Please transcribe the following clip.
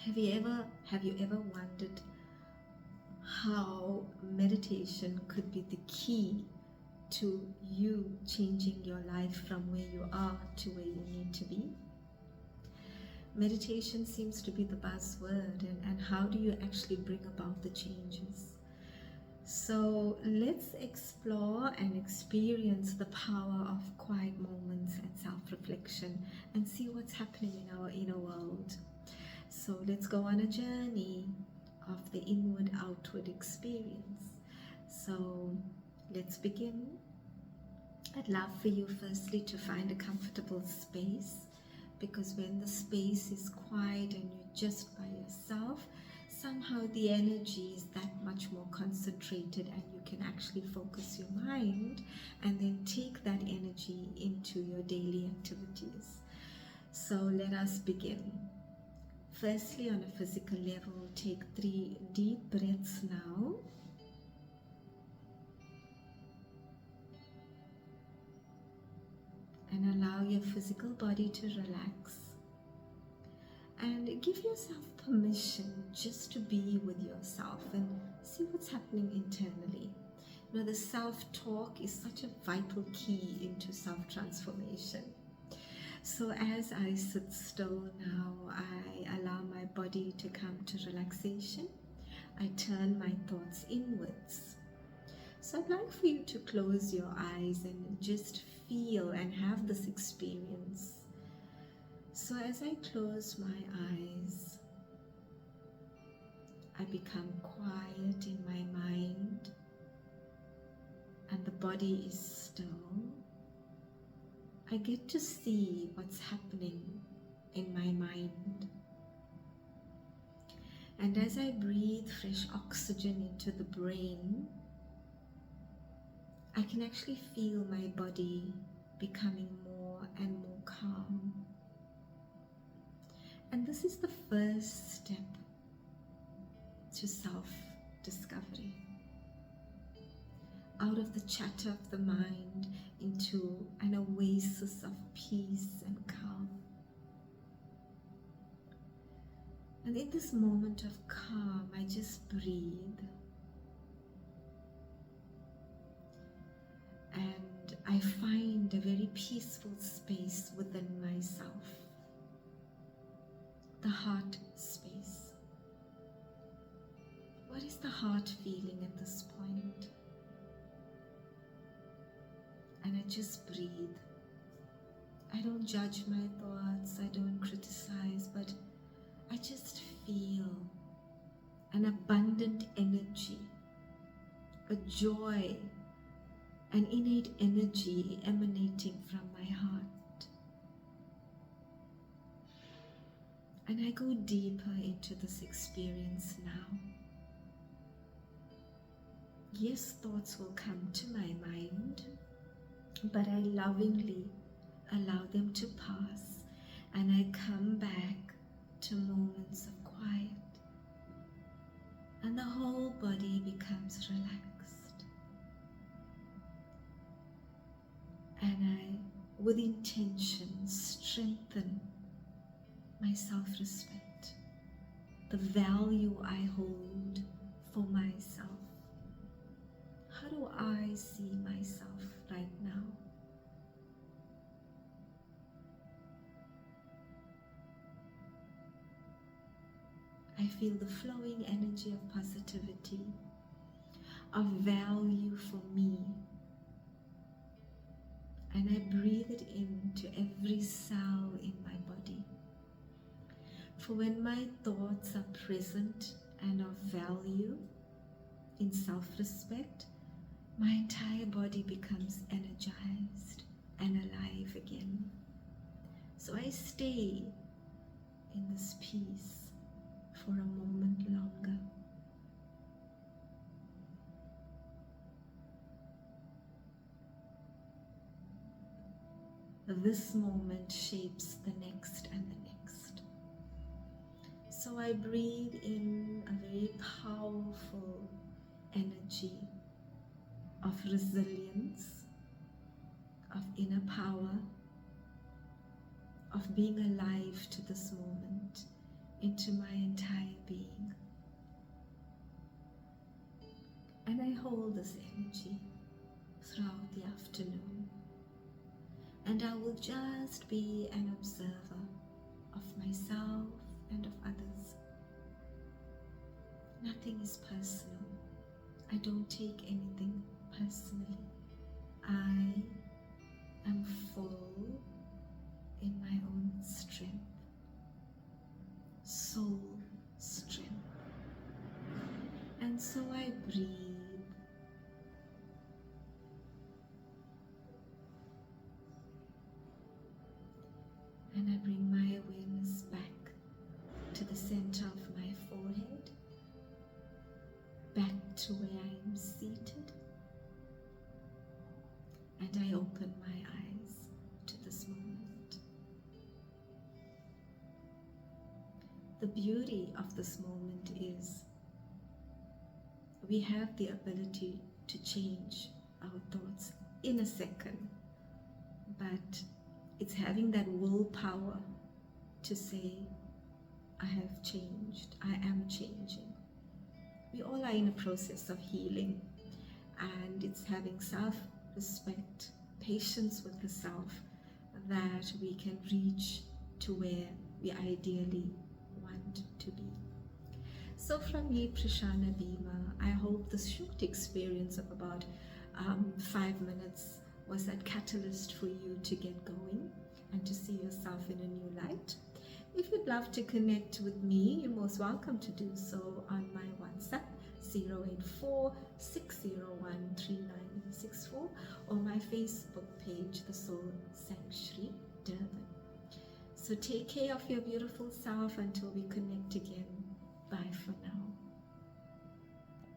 Have you ever wondered how meditation could be the key to you changing your life from where you are to where you need to be? Meditation seems to be the buzzword, and how do you actually bring about the changes? So let's explore and experience the power of quiet moments and self-reflection and see what's happening in our inner world. So let's go on a journey of the inward-outward experience. So let's begin. I'd love for you firstly to find a comfortable space, because when the space is quiet and you're just by yourself, somehow the energy is that much more concentrated and you can actually focus your mind and then take that energy into your daily activities. So let us begin. Firstly, on a physical level, take 3 deep breaths now. And allow your physical body to relax. And give yourself permission just to be with yourself and see what's happening internally. You know, the self-talk is such a vital key into self-transformation. So as I sit still now, I allow my body to come to relaxation. I turn my thoughts inwards. So I'd like for you to close your eyes and just feel and have this experience. So as I close my eyes, I become quiet in my mind and the body is still. I get to see what's happening in my mind. And as I breathe fresh oxygen into the brain, I can actually feel my body becoming more and more calm. And this is the first step to self-discovery. Out of the chatter of the mind into an oasis of peace and calm. And in this moment of calm, I just breathe. And I find a very peaceful space within myself. The heart space. What is the heart feeling at this point? And I just breathe. I don't judge my thoughts, I don't criticize, but I just feel an abundant energy, a joy, an innate energy emanating from my heart. And I go deeper into this experience now. Yes, thoughts will come to my mind, but I lovingly allow them to pass, and I come back to moments of quiet, and the whole body becomes relaxed. And I, with intention, strengthen my self-respect, the value I hold for myself. How do I see myself right now? I feel the flowing energy of positivity, of value for me. And I breathe it into every cell in my body. For when my thoughts are present and of value, in self-respect, my entire body becomes energized and alive again. So I stay in this peace for a moment longer. This moment shapes the next and the next. So I breathe in a very powerful energy of resilience, of inner power, of being alive to this moment into my entire I hold this energy throughout the afternoon, and I will just be an observer of myself and of others. Nothing is personal. I don't take anything personally. I am full in my own strength, soul strength. And so I breathe, and I bring my awareness back to the center of my forehead, back to where I am seated, and I open my eyes to this moment. The beauty of this moment is we have the ability to change our thoughts in a second, but it's having that willpower to say, I have changed, I am changing. We all are in a process of healing, and it's having self-respect, patience with the self, that we can reach to where we ideally want to be. So from me, Prashana Bhima, I hope this short experience of about 5 minutes was that catalyst for you to get going and to see yourself in a new light. If you'd love to connect with me, you're most welcome to do so on my WhatsApp 084-601-3964 or my Facebook page, The Soul Sanctuary Durban. So take care of your beautiful self until we connect